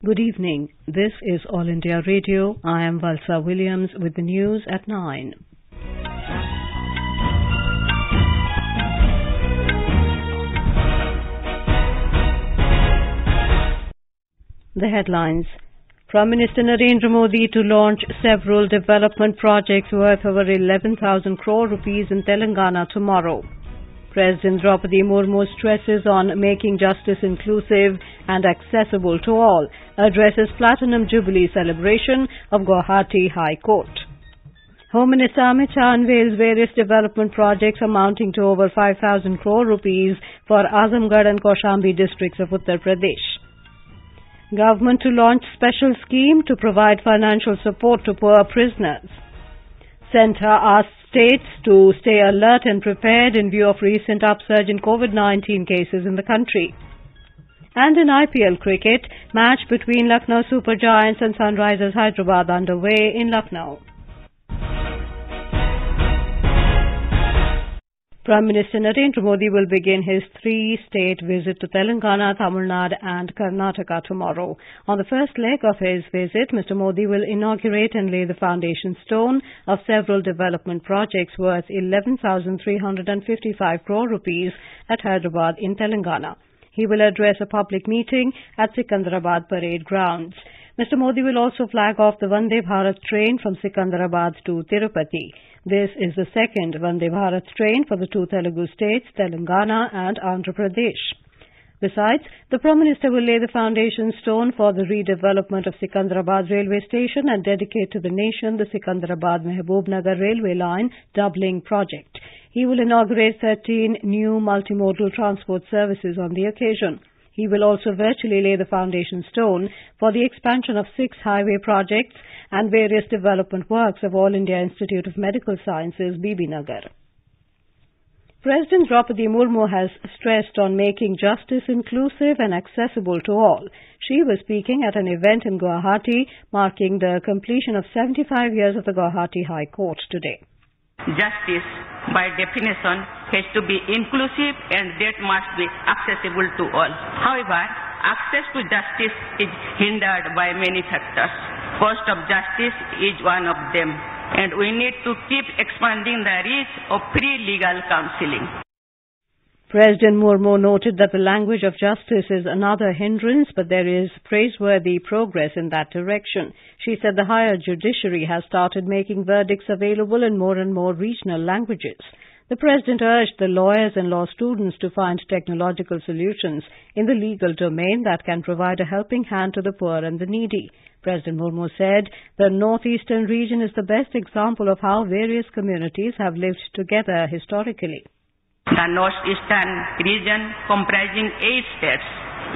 Good evening. This is All India Radio. I am Valsa Williams with the news at 9. The headlines. Prime Minister Narendra Modi to launch several development projects worth over 11,000 crore rupees in Telangana tomorrow. President Draupadi Murmu stresses on making justice inclusive and accessible to all, addresses Platinum Jubilee celebration of Guwahati High Court. Home Minister Amit Shah unveils various development projects amounting to over 5,000 crore rupees for Azamgarh and Kaushambi districts of Uttar Pradesh. Government to launch special scheme to provide financial support to poor prisoners. Centre asks states to stay alert and prepared in view of recent upsurge in COVID-19 cases in the country. And in IPL cricket, match between Lucknow Super Giants and Sunrisers Hyderabad underway in Lucknow. Prime Minister Narendra Modi will begin his three-state visit to Telangana, Tamil Nadu and Karnataka tomorrow. On the first leg of his visit, Mr. Modi will inaugurate and lay the foundation stone of several development projects worth 11,355 crore rupees at Hyderabad in Telangana. He will address a public meeting at Sikandrabad Parade Grounds. Mr. Modi will also flag off the Vande Bharat train from Sikandrabad to Tirupati. This is the second Vande Bharat train for the two Telugu states, Telangana and Andhra Pradesh. Besides, the Prime Minister will lay the foundation stone for the redevelopment of Sikandrabad railway station and dedicate to the nation the Sikandrabad-Mehboob-Nagar railway line doubling project. He will inaugurate 13 new multimodal transport services on the occasion. He will also virtually lay the foundation stone for the expansion of 6 highway projects and various development works of All India Institute of Medical Sciences, Bibinagar. President Draupadi Murmu has stressed on making justice inclusive and accessible to all. She was speaking at an event in Guwahati marking the completion of 75 years of the Guwahati High Court today. Justice, by definition, has to be inclusive and that must be accessible to all. However, access to justice is hindered by many factors. Cost of justice is one of them, and we need to keep expanding the reach of free legal counseling. President Murmu noted that the language of justice is another hindrance, but there is praiseworthy progress in that direction. She said the higher judiciary has started making verdicts available in more and more regional languages. The President urged the lawyers and law students to find technological solutions in the legal domain that can provide a helping hand to the poor and the needy. President Murmu said the northeastern region is the best example of how various communities have lived together historically. The northeastern region, comprising 8 states,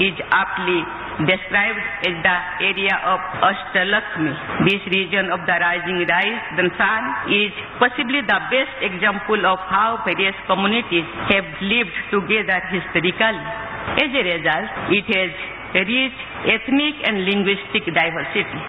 is aptly described as the area of Ashtalakshmi. This region of the rising sun is possibly the best example of how various communities have lived together historically. As a result, it has rich ethnic and linguistic diversity.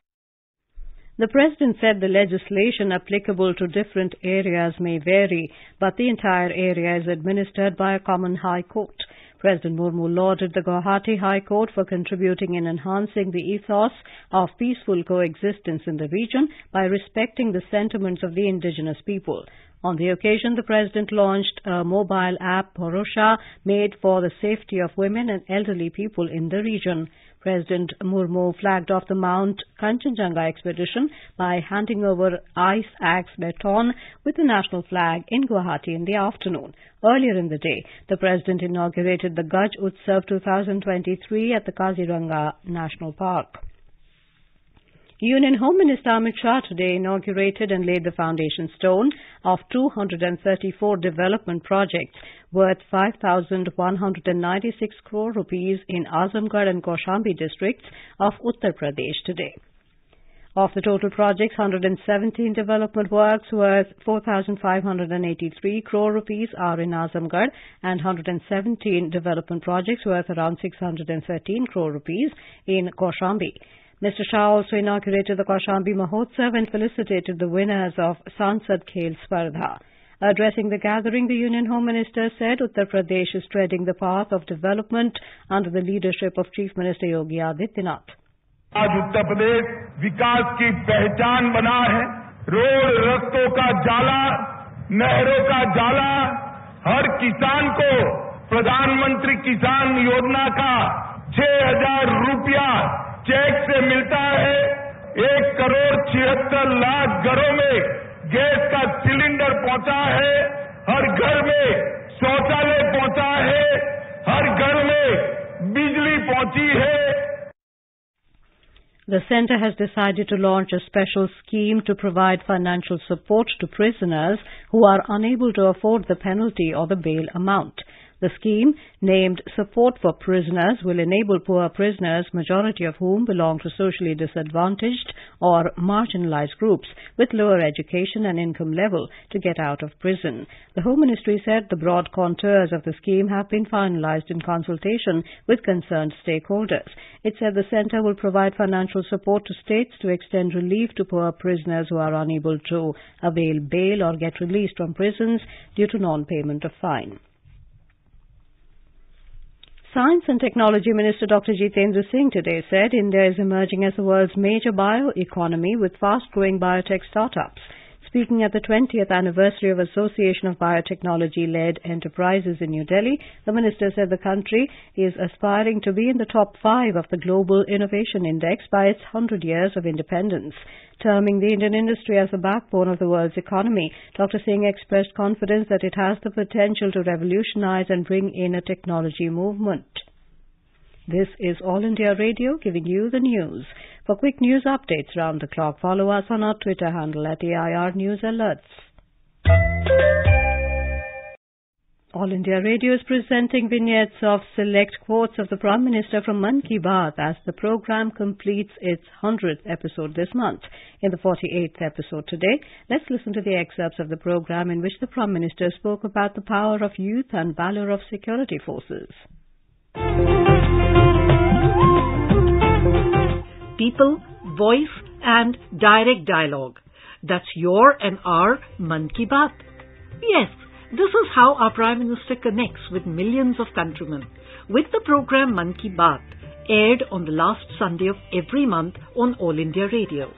The President said the legislation applicable to different areas may vary, but the entire area is administered by a common High Court. President Murmu lauded the Guwahati High Court for contributing in enhancing the ethos of peaceful coexistence in the region by respecting the sentiments of the indigenous people. On the occasion, the President launched a mobile app, Bharosha, made for the safety of women and elderly people in the region. President Murmu flagged off the Mount Kanchenjunga expedition by handing over ice axe baton with the national flag in Guwahati in the afternoon. Earlier in the day, the President inaugurated the Gaj Utsav 2023 at the Kaziranga National Park. Union Home Minister Amit Shah today inaugurated and laid the foundation stone of 234 development projects worth 5,196 crore rupees in Azamgarh and Kaushambi districts of Uttar Pradesh today. Of the total projects, 117 development works worth 4,583 crore rupees are in Azamgarh and 117 development projects worth around 613 crore rupees in Kaushambi. Mr. Shah also inaugurated the Kaushambi Mahotsav and felicitated the winners of Sansad Khel Spardha. Addressing the gathering, the Union Home Minister said Uttar Pradesh is treading the path of development under the leadership of Chief Minister Yogi Adityanath. आज उत्तर प्रदेश विकास की पहचान बना है। Road रस्तों का जाला, नहरों का जाला, हर किसान को प्रधानमंत्री किसान योजना का 6,000 रुपया चेक से मिलता है। 1,76,00,000 घरों में गैस का सिलेंडर पहुंचा है। हर घर में शौचालय पहुंचा है। हर घर में बिजली पहुंची है। The centre has decided to launch a special scheme to provide financial support to prisoners who are unable to afford the penalty or the bail amount. The scheme, named Support for Prisoners, will enable poor prisoners, majority of whom belong to socially disadvantaged or marginalized groups with lower education and income level, to get out of prison. The Home Ministry said the broad contours of the scheme have been finalized in consultation with concerned stakeholders. It said the centre will provide financial support to states to extend relief to poor prisoners who are unable to avail bail or get released from prisons due to non-payment of fine. Science and Technology Minister Dr. Jitendra Singh today said India is emerging as the world's major bioeconomy with fast-growing biotech startups. Speaking at the 20th anniversary of Association of Biotechnology-led Enterprises in New Delhi, the minister said the country is aspiring to be in the top 5 of the Global Innovation Index by its 100 years of independence. Terming the Indian industry as the backbone of the world's economy, Dr. Singh expressed confidence that it has the potential to revolutionize and bring in a technology movement. This is All India Radio giving you the news. For quick news updates round the clock, follow us on our Twitter handle at AIR News Alerts. All India Radio is presenting vignettes of select quotes of the Prime Minister from Mann Ki Baat as the program completes its 100th episode this month. In the 48th episode today, let's listen to the excerpts of the program in which the Prime Minister spoke about the power of youth and valour of security forces. People, voice and direct dialogue. That's your and our Mann Ki Baat. Yes, this is how our Prime Minister connects with millions of countrymen. With the program Mann Ki Baat, aired on the last Sunday of every month on All India Radio.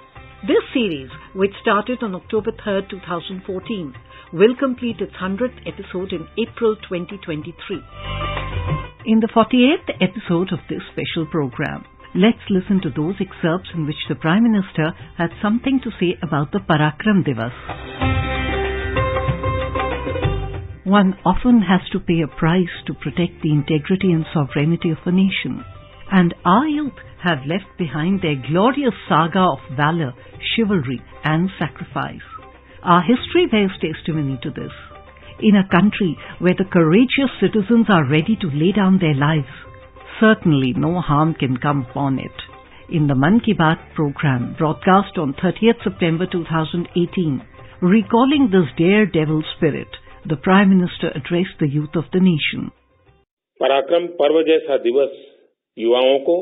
This series, which started on October 3rd, 2014, will complete its 100th episode in April 2023. In the 48th episode of this special program, let's listen to those excerpts in which the Prime Minister had something to say about the Parakram Divas. One often has to pay a price to protect the integrity and sovereignty of a nation. And our youth have left behind their glorious saga of valor, chivalry and sacrifice. Our history bears testimony to this. In a country where the courageous citizens are ready to lay down their lives, certainly no harm can come upon it. In the Mann Ki Baat program, broadcast on 30th September 2018, recalling this daredevil spirit, the Prime Minister addressed the youth of the nation. Parakram Parv जैसा दिवस युवाओं को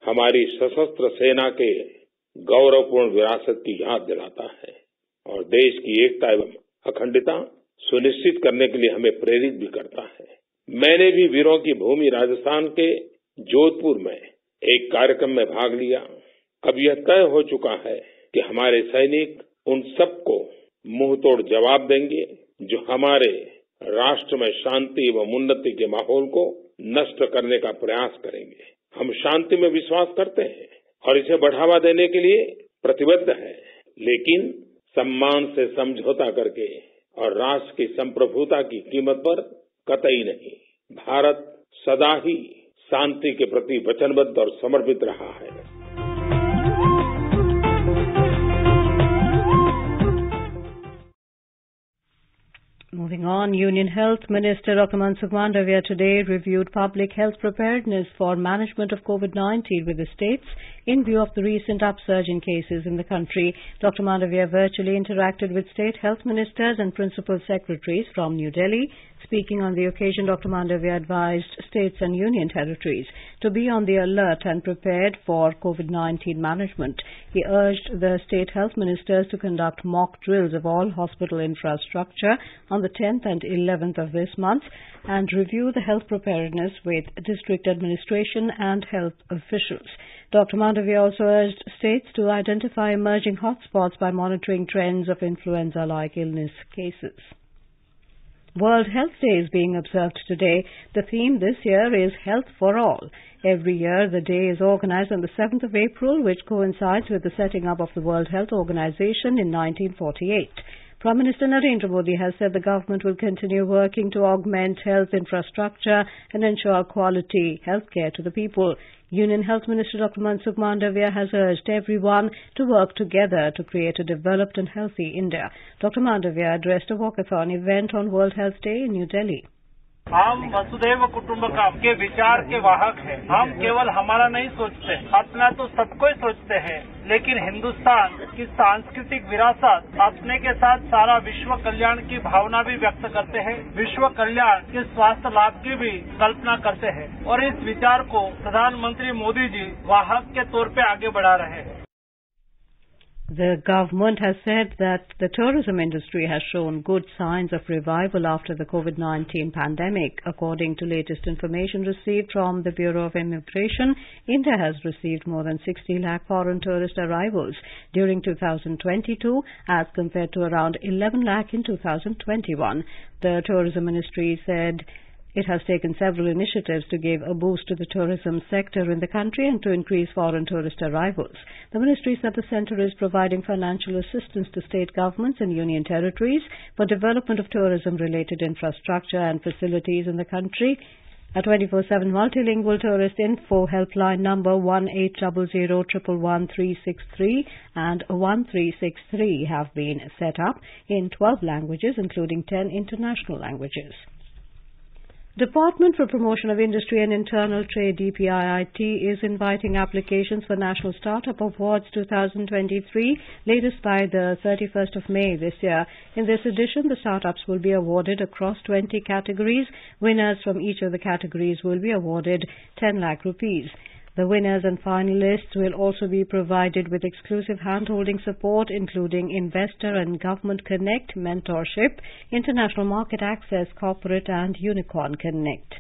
हमारी सशस्त्र सेना के गौरवपूर्ण विरासत की याद दिलाता है और देश की एकता एवं अखंडता सुनिश्चित करने के लिए हमें प्रेरित भी करता है। मैंने भी वीरों की भूमि राजस्थान के जोधपुर में एक कार्यक्रम में भाग लिया। अब यह तय हो चुका है कि हमारे सैनिक उन सबको मुंहतोड़ जवाब देंगे जो हमारे राष्ट्र में शांति एवं उन्नति के माहौल को नष्ट करने का प्रयास करेंगे। हम शांति में विश्वास करते हैं और इसे बढ़ावा देने के लिए प्रतिबद्ध हैं, लेकिन सम्मान से समझौता करके और राष्ट्र की संप्रभुता की कीमत पर कतई नहीं। भारत सदा ही शांति के प्रति वचनबद्ध और समर्पित रहा है। Moving on, Union Health Minister Dr. Mansukh Mandavia today reviewed public health preparedness for management of COVID-19 with the states in view of the recent upsurge in cases in the country. Dr. Mandavia virtually interacted with state health ministers and principal secretaries from New Delhi. Speaking on the occasion, Dr. Mandavia advised states and union territories to be on the alert and prepared for COVID-19 management. He urged the state health ministers to conduct mock drills of all hospital infrastructure on the 10th and 11th of this month and review the health preparedness with district administration and health officials. Dr. Mandavia also urged states to identify emerging hotspots by monitoring trends of influenza-like illness cases. World Health Day is being observed today. The theme this year is Health for All. Every year, the day is organized on the 7th of April, which coincides with the setting up of the World Health Organization in 1948. Prime Minister Narendra Modi has said the government will continue working to augment health infrastructure and ensure quality healthcare to the people. Union Health Minister Dr. Mansukh Mandavia has urged everyone to work together to create a developed and healthy India. Dr. Mandavia addressed a walkathon event on World Health Day in New Delhi. हम वसुधैव कुटुंबकम के विचार के वाहक हैं। हम केवल हमारा नहीं सोचते, अपना तो सबको ही सोचते हैं, लेकिन हिंदुस्तान की सांस्कृतिक विरासत अपने के साथ सारा विश्व कल्याण की भावना भी व्यक्त करते हैं, विश्व कल्याण के स्वास्थ्य लाभ की भी कल्पना करते हैं और इस विचार को प्रधानमंत्री मोदी जी वाहक के तौर पे आगे बढ़ा रहे हैं। The government has said that the tourism industry has shown good signs of revival after the COVID-19 pandemic. According to latest information received from the Bureau of Immigration, India has received more than 60 lakh foreign tourist arrivals during 2022 as compared to around 11 lakh in 2021. The Tourism Ministry said it has taken several initiatives to give a boost to the tourism sector in the country and to increase foreign tourist arrivals. The ministry said the centre is providing financial assistance to state governments and union territories for development of tourism-related infrastructure and facilities in the country. A 24/7 multilingual tourist info helpline number 1800111363 and 1363 have been set up in 12 languages, including 10 international languages. Department for Promotion of Industry and Internal Trade DPIIT is inviting applications for National Startup Awards 2023 latest by the 31st of May this year. In this edition, the startups will be awarded across 20 categories. Winners from each of the categories will be awarded 10 lakh rupees. The winners and finalists will also be provided with exclusive hand-holding support, including Investor and Government Connect, Mentorship, International Market Access, Corporate and Unicorn Connect.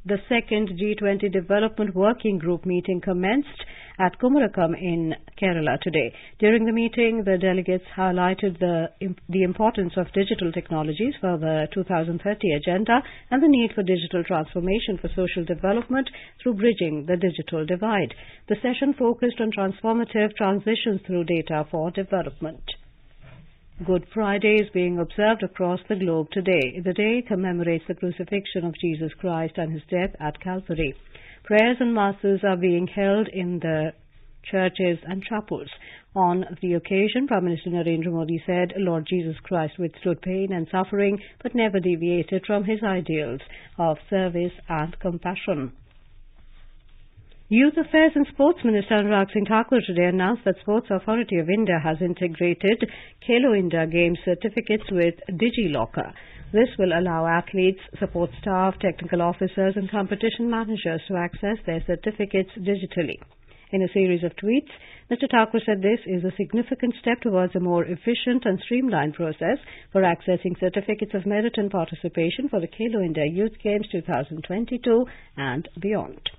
The second G20 Development Working Group meeting commenced at Kumarakom in Kerala today. During the meeting, the delegates highlighted the importance of digital technologies for the 2030 agenda and the need for digital transformation for social development through bridging the digital divide. The session focused on transformative transitions through data for development. Good Friday is being observed across the globe today. The day commemorates the crucifixion of Jesus Christ and his death at Calvary. Prayers and masses are being held in the churches and chapels. On the occasion, Prime Minister Narendra Modi said, Lord Jesus Christ withstood pain and suffering but never deviated from his ideals of service and compassion. Youth Affairs and Sports Minister Anurag Singh Thakur today announced that Sports Authority of India has integrated Khelo India Games certificates with DigiLocker. This will allow athletes, support staff, technical officers and competition managers to access their certificates digitally. In a series of tweets, Mr. Thakur said this is a significant step towards a more efficient and streamlined process for accessing certificates of merit and participation for the Khelo India Youth Games 2022 and beyond.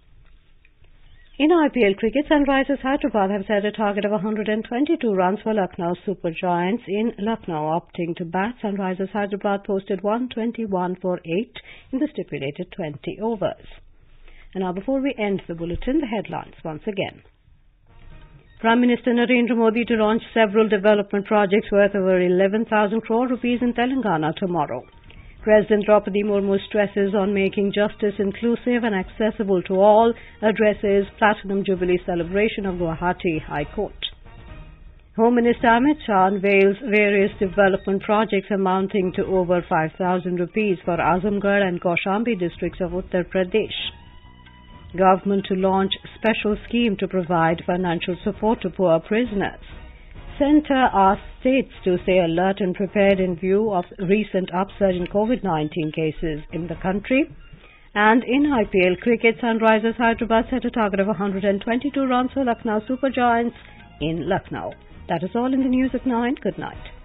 In IPL cricket, Sunrisers Hyderabad have set a target of 122 runs for Lucknow Super Giants in Lucknow. Opting to bat, Sunrisers Hyderabad posted 121 for 8 in the stipulated 20 overs. And now, before we end the bulletin, the headlines once again. Prime Minister Narendra Modi to launch several development projects worth over 11,000 crore rupees in Telangana tomorrow. President Draupadi Murmu stresses on making justice inclusive and accessible to all, addresses Platinum Jubilee celebration of Guwahati High Court. Home Minister Amit Shah unveils various development projects amounting to over 5,000 rupees for Azamgarh and Kaushambi districts of Uttar Pradesh. Government to launch special scheme to provide financial support to poor prisoners. Centre asks states to stay alert and prepared in view of recent upsurge in COVID-19 cases in the country. And in IPL cricket, Sunrisers Hyderabad set a target of 122 runs for Lucknow Super Giants in Lucknow. That is all in the news at 9. Good night.